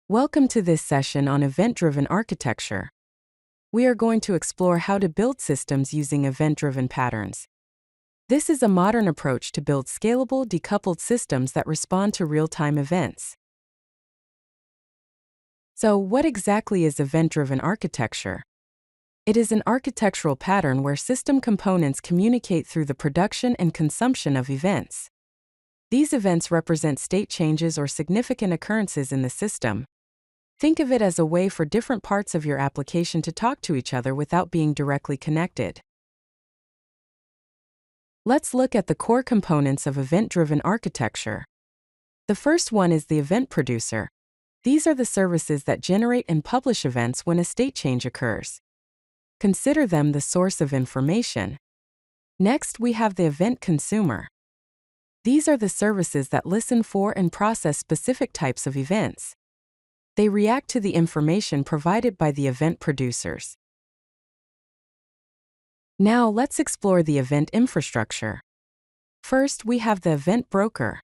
Welcome to this session on event-driven architecture. We are going to explore how to build systems using event-driven patterns. This is a modern approach to build scalable, decoupled systems that respond to real-time events. So, what exactly is event-driven architecture? It is an architectural pattern where system components communicate through the production and consumption of events. These events represent state changes or significant occurrences in the system. Think of it as a way for different parts of your application to talk to each other without being directly connected. Let's look at the core components of event-driven architecture. The first one is the event producer. These are the services that generate and publish events when a state change occurs. Consider them the source of information. Next, we have the event consumer. These are the services that listen for and process specific types of events. They react to the information provided by the event producers. Now let's explore the event infrastructure. First, we have the event broker.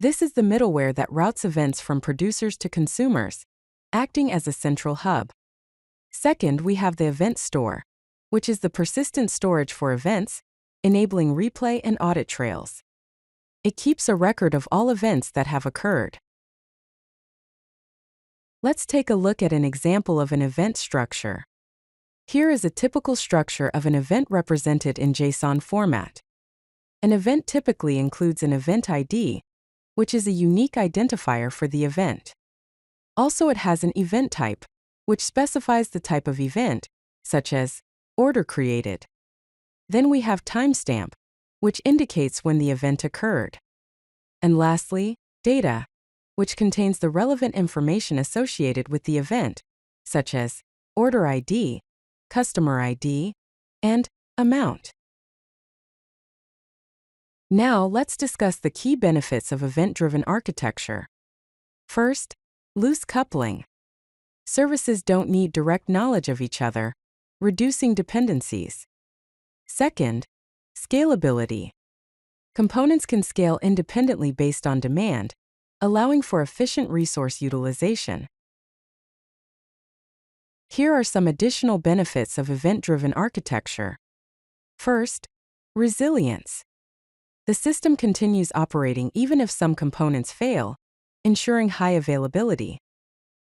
This is the middleware that routes events from producers to consumers, acting as a central hub. Second, we have the event store, which is the persistent storage for events, enabling replay and audit trails. It keeps a record of all events that have occurred. Let's take a look at an example of an event structure. Here is a typical structure of an event represented in JSON format. An event typically includes an event ID, which is a unique identifier for the event. Also, it has an event type, which specifies the type of event, such as order created. Then we have timestamp, which indicates when the event occurred. And lastly, data, which contains the relevant information associated with the event, such as order ID, customer ID, and amount. Now let's discuss the key benefits of event-driven architecture. First, loose coupling. Services don't need direct knowledge of each other, reducing dependencies. Second, scalability. Components can scale independently based on demand, allowing for efficient resource utilization. Here are some additional benefits of event-driven architecture. First, resilience. The system continues operating even if some components fail, ensuring high availability.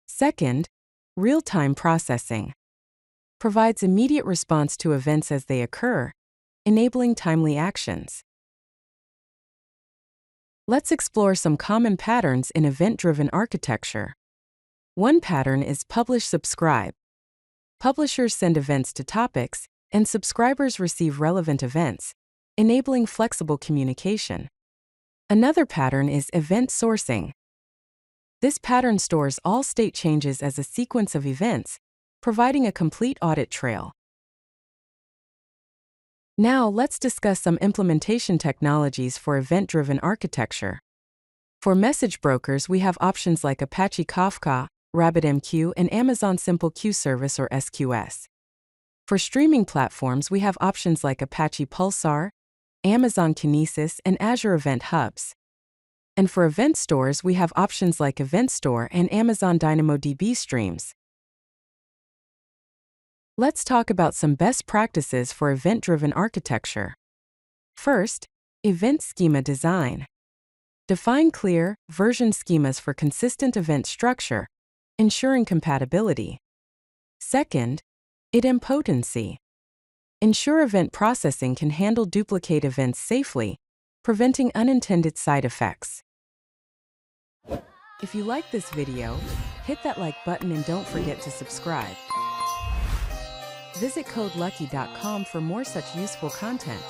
Second, real-time processing. Provides immediate response to events as they occur, enabling timely actions. Let's explore some common patterns in event-driven architecture. One pattern is publish-subscribe. Publishers send events to topics, and subscribers receive relevant events, enabling flexible communication. Another pattern is event sourcing. This pattern stores all state changes as a sequence of events, providing a complete audit trail. Now let's discuss some implementation technologies for event-driven architecture. For message brokers, we have options like Apache Kafka, RabbitMQ, and Amazon Simple Queue Service or SQS. For streaming platforms, we have options like Apache Pulsar, Amazon Kinesis, and Azure Event Hubs. And for event stores, we have options like Event Store and Amazon DynamoDB Streams. Let's talk about some best practices for event-driven architecture. First, event schema design. Define clear, version schemas for consistent event structure, ensuring compatibility. Second, idempotency. Ensure event processing can handle duplicate events safely, preventing unintended side effects. If you like this video, hit that like button and don't forget to subscribe. Visit CodeLucky.com for more such useful content.